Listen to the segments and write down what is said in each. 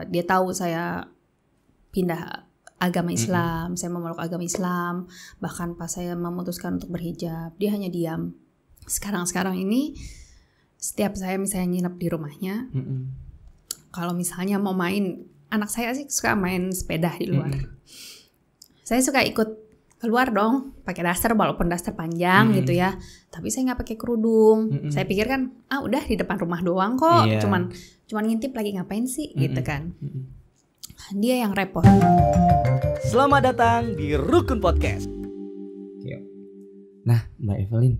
dia tahu saya pindah agama Islam, saya memeluk agama Islam, bahkan pas saya memutuskan untuk berhijab, dia hanya diam. Sekarang ini setiap saya misalnya nginep di rumahnya, kalau misalnya mau main, anak saya sih suka main sepeda di luar. Saya suka ikut keluar dong, pakai daster walaupun daster panjang gitu ya. Tapi saya nggak pakai kerudung. Saya pikir kan, udah di depan rumah doang kok, cuman ngintip lagi ngapain sih gitu kan. Dia yang repot. Selamat datang di Rukun Podcast. Nah, Mbak Evelyn,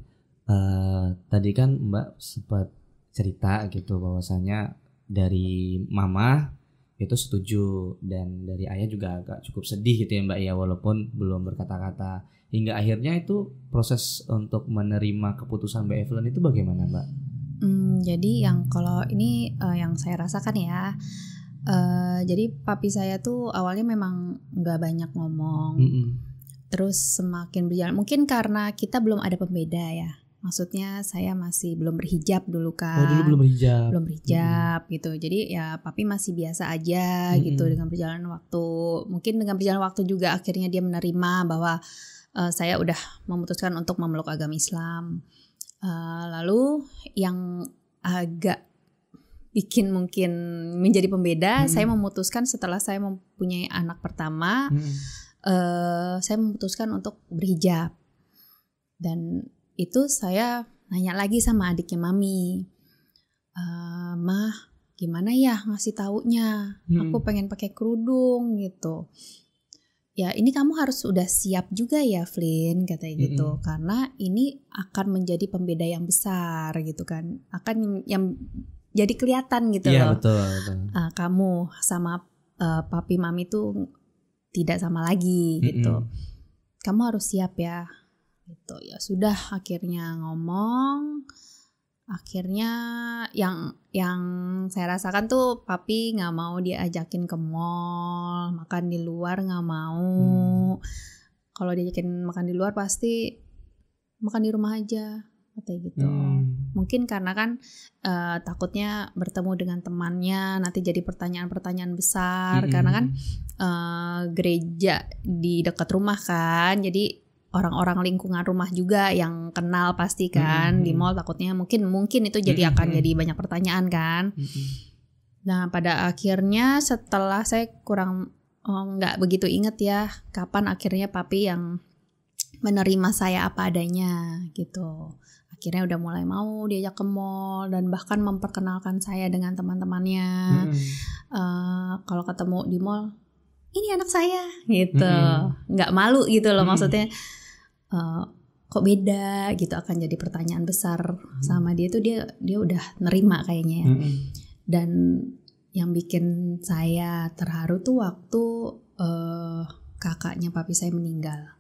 tadi kan Mbak sempat cerita gitu bahwasanya dari Mama itu setuju dan dari Ayah juga agak cukup sedih gitu ya Mbak ya, walaupun belum berkata-kata. Hingga akhirnya itu proses untuk menerima keputusan Mbak Evelyn itu bagaimana Mbak? Jadi yang kalau ini yang saya rasakan ya. Jadi papi saya tuh awalnya memang nggak banyak ngomong, terus semakin berjalan, mungkin karena kita belum ada pembeda ya, maksudnya saya masih belum berhijab dulu kan. Dulu belum berhijab gitu, jadi ya papi masih biasa aja gitu. Dengan berjalan waktu, mungkin dengan berjalan waktu juga akhirnya dia menerima bahwa saya udah memutuskan untuk memeluk agama Islam. Lalu yang agak bikin mungkin menjadi pembeda, saya memutuskan setelah saya mempunyai anak pertama, saya memutuskan untuk berhijab. Dan itu saya nanya lagi sama adiknya Mami, Mah gimana ya ngasih taunya, aku pengen pakai kerudung gitu. Ya ini kamu harus udah siap juga ya Flynn, katanya gitu, karena ini akan menjadi pembeda yang besar gitu kan, akan yang jadi kelihatan gitu loh. Betul. Kamu sama papi mami tuh tidak sama lagi gitu. Kamu harus siap ya. Gitu. Ya sudah, akhirnya ngomong. Akhirnya yang saya rasakan tuh papi nggak mau diajakin ke mall, makan di luar nggak mau. Kalau diajakin makan di luar pasti makan di rumah aja. Kayak gitu. Mungkin karena kan takutnya bertemu dengan temannya nanti jadi pertanyaan-pertanyaan besar, karena kan gereja di dekat rumah kan, jadi orang-orang lingkungan rumah juga yang kenal pasti kan. Di mall takutnya mungkin itu jadi akan jadi banyak pertanyaan kan. Nah pada akhirnya setelah saya kurang nggak begitu inget ya kapan akhirnya papi yang menerima saya apa adanya gitu. Akhirnya udah mulai mau diajak ke mall dan bahkan memperkenalkan saya dengan teman-temannya. Kalau ketemu di mall, ini anak saya gitu, nggak malu gitu loh. Maksudnya kok beda gitu, akan jadi pertanyaan besar sama dia tuh, dia udah nerima kayaknya ya. Dan yang bikin saya terharu tuh waktu kakaknya papi saya meninggal.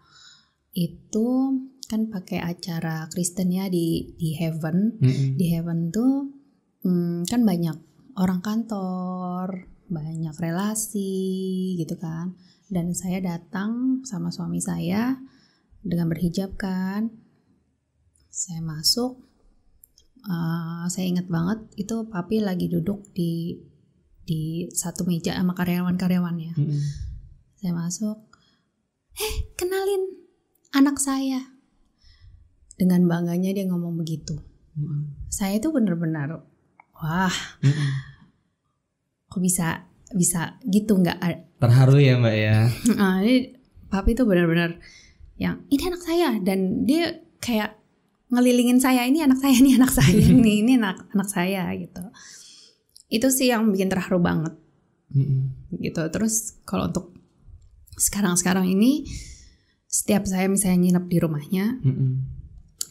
Itu kan pakai acara Kristen ya di Heaven. Di Heaven tuh kan banyak orang kantor, banyak relasi gitu kan. Dan saya datang sama suami saya dengan berhijab kan. Saya masuk, saya ingat banget itu papi lagi duduk di satu meja sama karyawan-karyawannya. Saya masuk, kenalin anak saya. Dengan bangganya dia ngomong begitu. Saya tuh benar-benar wah, kok bisa gitu, nggak terharu ya Mbak ya. Ini papi tuh benar-benar yang ini anak saya, dan dia kayak ngelilingin saya, ini anak saya ini anak saya gitu. Itu sih yang bikin terharu banget gitu. Terus kalau untuk sekarang ini setiap saya misalnya nginep di rumahnya,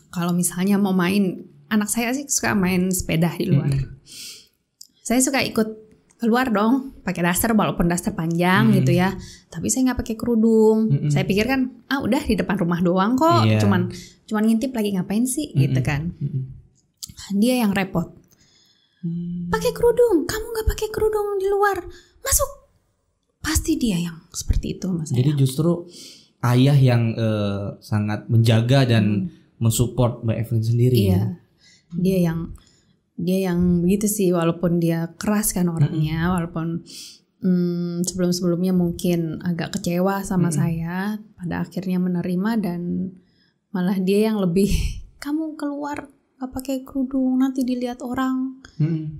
kalau misalnya mau main, anak saya sih suka main sepeda di luar. Saya suka ikut keluar dong, pakai daster walaupun daster panjang gitu ya. Tapi saya nggak pakai kerudung. Saya pikir kan, udah di depan rumah doang kok, cuman ngintip lagi ngapain sih gitu kan. Dia yang repot. Pakai kerudung, kamu nggak pakai kerudung di luar, masuk. Pasti dia yang seperti itu Mas. Jadi justru ayah yang sangat menjaga dan mensupport Mbak Evelyn sendiri. Iya. Dia yang dia yang begitu sih, walaupun dia keras kan orangnya, walaupun sebelum-sebelumnya mungkin agak kecewa sama saya, pada akhirnya menerima dan malah dia yang lebih kamu keluar gak pakai kerudung nanti dilihat orang,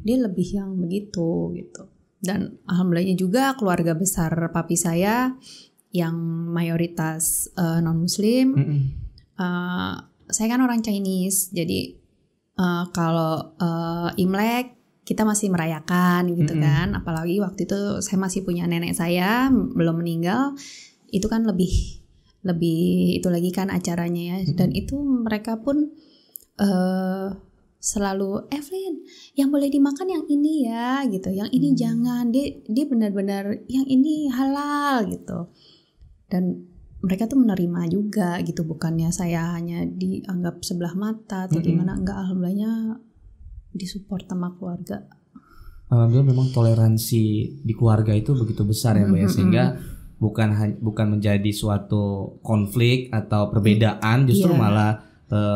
dia lebih yang begitu gitu. Dan alhamdulillahnya juga keluarga besar papi saya yang mayoritas non muslim. Saya kan orang Chinese, jadi kalau Imlek kita masih merayakan gitu kan, apalagi waktu itu saya masih punya nenek saya belum meninggal, itu kan lebih itu lagi kan acaranya ya, dan itu mereka pun selalu Evelyn yang boleh dimakan yang ini ya gitu, yang ini jangan, dia benar-benar yang ini halal gitu, dan mereka tuh menerima juga gitu, bukannya saya hanya dianggap sebelah mata atau gimana, enggak, alhamdulillahnya disupport sama keluarga. Alhamdulillah memang toleransi di keluarga itu begitu besar ya Mbak ya, sehingga bukan menjadi suatu konflik atau perbedaan, justru malah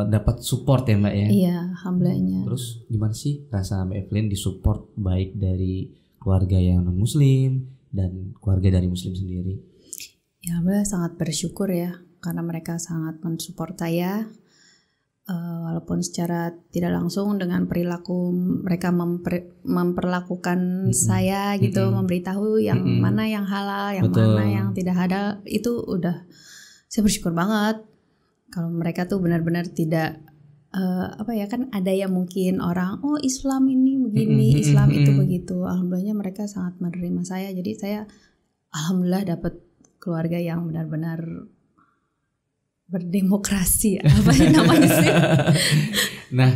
dapat support ya Mbak ya. Iya, alhamdulillahnya. Terus gimana sih rasa Mbak Evelyn disupport baik dari keluarga yang non muslim dan keluarga dari muslim sendiri? Ya, alhamdulillah sangat bersyukur ya, karena mereka sangat mensupport saya, walaupun secara tidak langsung dengan perilaku mereka memperlakukan saya gitu, memberitahu yang mana yang halal, yang mana yang tidak halal, itu udah saya bersyukur banget. Kalau mereka tuh benar-benar tidak kan ada yang mungkin orang Islam ini begini, Islam itu begitu. Alhamdulillahnya mereka sangat menerima saya, jadi saya alhamdulillah dapat keluarga yang benar-benar berdemokrasi, apa namanya sih? Nah,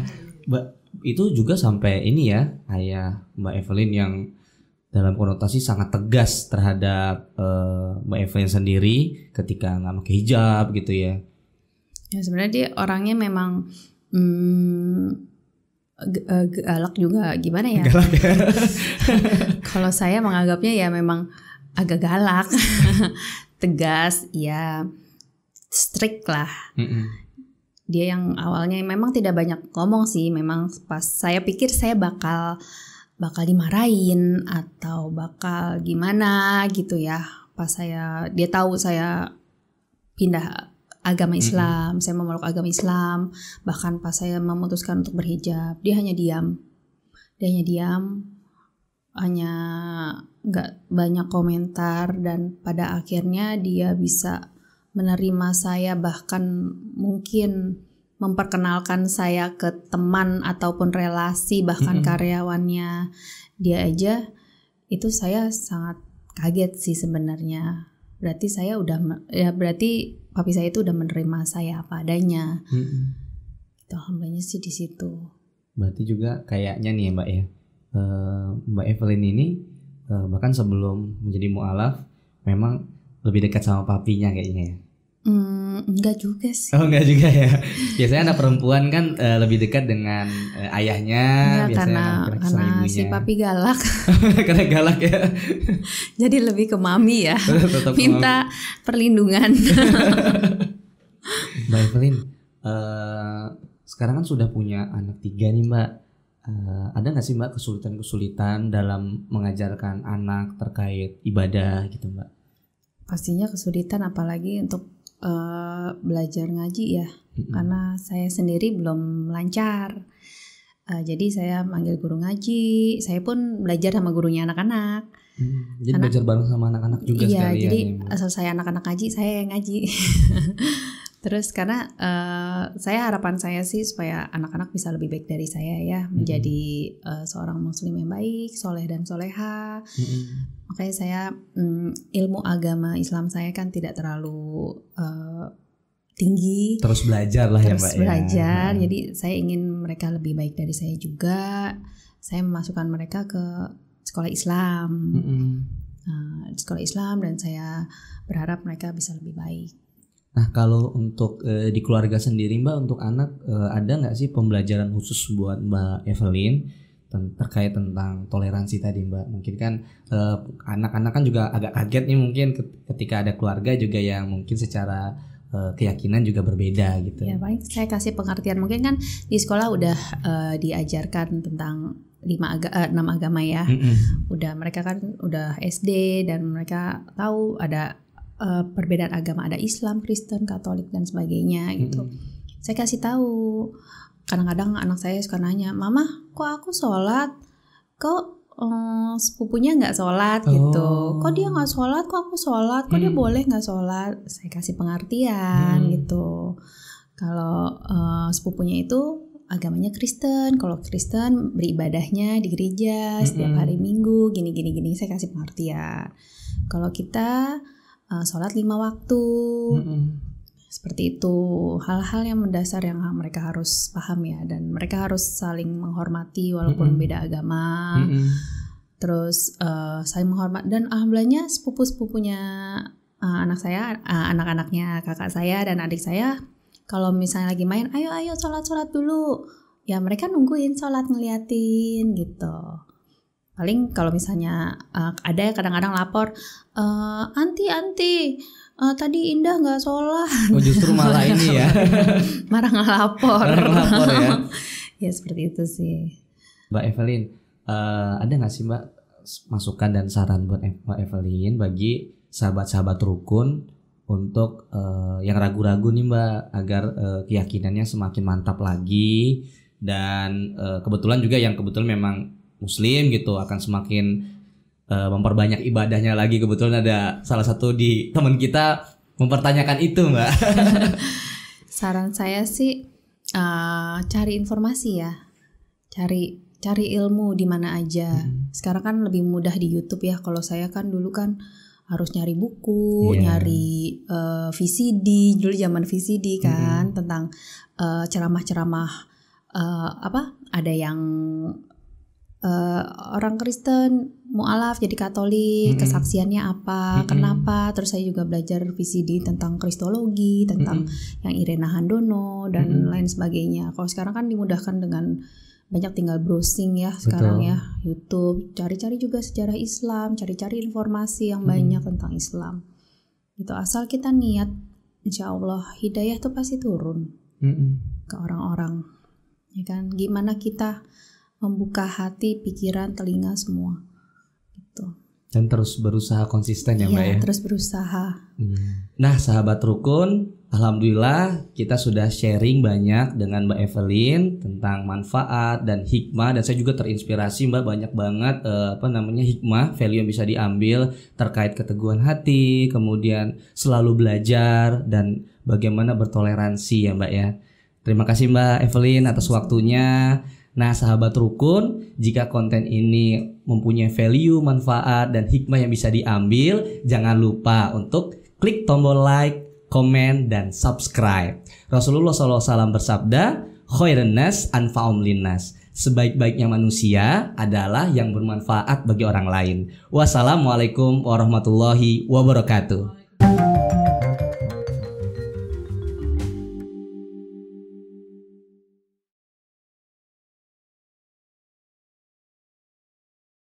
Mbak, itu juga sampai ini ya, ayah Mbak Evelyn yang dalam konotasi sangat tegas terhadap Mbak Evelyn sendiri ketika nggak pakai hijab gitu ya. Ya sebenarnya dia orangnya memang galak juga, gimana ya? Galak ya. Kalau saya menganggapnya ya memang agak galak, tegas, ya strict lah. Dia yang awalnya memang tidak banyak ngomong sih, memang pas saya pikir saya bakal dimarahin atau bakal gimana gitu ya. Pas dia tahu saya pindah agama Islam, saya memeluk agama Islam, bahkan pas saya memutuskan untuk berhijab, dia hanya diam, hanya nggak banyak komentar, dan pada akhirnya dia bisa menerima saya, bahkan mungkin memperkenalkan saya ke teman ataupun relasi, bahkan karyawannya dia aja. Itu saya sangat kaget sih sebenarnya. Berarti berarti papi saya itu udah menerima saya apa adanya. Itu alhamdulillah sih di situ. Berarti juga kayaknya nih Mbak ya, Mbak Evelyn ini bahkan sebelum menjadi mu'alaf memang lebih dekat sama papinya kayaknya ya. Enggak juga sih. Oh enggak juga ya. Biasanya anak perempuan kan lebih dekat dengan ayahnya. Ya, biasanya karena si papi galak. Karena galak ya. Jadi lebih ke mami ya. Minta perlindungan. Mbak Evelyn, sekarang kan sudah punya anak 3 nih Mbak. Ada nggak sih Mbak kesulitan-kesulitan dalam mengajarkan anak terkait ibadah gitu Mbak? Pastinya kesulitan, apalagi untuk belajar ngaji ya, karena saya sendiri belum lancar. Jadi saya manggil guru ngaji, saya pun belajar sama gurunya anak-anak. Jadi belajar bareng sama anak-anak juga sekalian. Iya, jadi selesai anak-anak ngaji, saya yang ngaji. Terus karena harapan saya sih supaya anak-anak bisa lebih baik dari saya ya, menjadi seorang muslim yang baik, soleh dan soleha. Makanya saya ilmu agama Islam saya kan tidak terlalu tinggi. Terus belajar lah ya Mbak. Terus belajar, jadi saya ingin mereka lebih baik dari saya juga. Saya memasukkan mereka ke sekolah Islam, sekolah Islam, dan saya berharap mereka bisa lebih baik. Nah kalau untuk di keluarga sendiri Mbak, untuk anak ada nggak sih pembelajaran khusus buat Mbak Evelyn terkait tentang toleransi tadi Mbak? Mungkin kan anak-anak kan juga agak kaget nih mungkin ketika ada keluarga juga yang mungkin secara keyakinan juga berbeda gitu. Ya paling saya kasih pengertian, mungkin kan di sekolah udah diajarkan tentang 6 agama ya. Udah mereka kan udah SD dan mereka tahu ada perbedaan agama, ada Islam, Kristen, Katolik dan sebagainya gitu. Saya kasih tahu. Kadang-kadang anak saya suka nanya, "Mama, kok aku sholat? Kok sepupunya nggak sholat gitu? Kok dia nggak sholat? Kok aku sholat? Kok dia boleh nggak sholat?" Saya kasih pengertian gitu. Kalau sepupunya itu agamanya Kristen, kalau Kristen beribadahnya di gereja setiap hari Minggu, gini. Saya kasih pengertian. Kalau kita sholat 5 waktu. Seperti itu, hal-hal yang mendasar yang mereka harus paham ya, dan mereka harus saling menghormati walaupun beda agama. Terus saling menghormat, dan alhamdulillahnya sepupu-sepupunya anak saya, anak-anaknya kakak saya dan adik saya, kalau misalnya lagi main, ayo sholat dulu, ya mereka nungguin sholat ngeliatin gitu. Paling kalau misalnya ada kadang-kadang lapor, anti tadi Indah nggak sholat. Oh justru malah ini ya. Marah ngelapor ya. Ya seperti itu sih. Mbak Evelyn, ada nggak sih Mbak masukan dan saran buat Mbak Evelyn bagi sahabat-sahabat rukun untuk yang ragu-ragu nih Mbak, agar keyakinannya semakin mantap lagi, dan kebetulan juga yang kebetulan memang Muslim gitu akan semakin memperbanyak ibadahnya lagi. Kebetulan ada salah satu di teman kita mempertanyakan itu Mbak. Saran saya sih cari informasi ya, cari ilmu di mana aja. Sekarang kan lebih mudah di YouTube ya. Kalau saya kan dulu kan harus nyari buku, nyari VCD, dulu zaman VCD kan, tentang ceramah-ceramah ada yang orang Kristen mualaf jadi Katolik, kesaksiannya apa, kenapa. Terus saya juga belajar VCD tentang Kristologi, tentang yang Irena Handono dan lain sebagainya. Kalau sekarang kan dimudahkan dengan banyak tinggal browsing ya sekarang. Betul. Ya YouTube, cari-cari juga sejarah Islam, cari-cari informasi yang banyak tentang Islam. Itu asal kita niat, insya Allah hidayah tuh pasti turun ke orang-orang. Ya kan, gimana kita membuka hati, pikiran, telinga semua gitu. Dan terus berusaha konsisten ya Mbak ya. Terus berusaha. Nah sahabat rukun, alhamdulillah kita sudah sharing banyak dengan Mbak Evelyn tentang manfaat dan hikmah, dan saya juga terinspirasi Mbak, banyak banget hikmah, value yang bisa diambil terkait keteguhan hati, kemudian selalu belajar, dan bagaimana bertoleransi ya Mbak ya. Terima kasih Mbak Evelyn atas waktunya. Nah sahabat rukun, jika konten ini mempunyai value, manfaat, dan hikmah yang bisa diambil, jangan lupa untuk klik tombol like, komen, dan subscribe. Rasulullah SAW bersabda, khairan nas anfa'um linnas. Sebaik-baiknya manusia adalah yang bermanfaat bagi orang lain. Wassalamualaikum warahmatullahi wabarakatuh.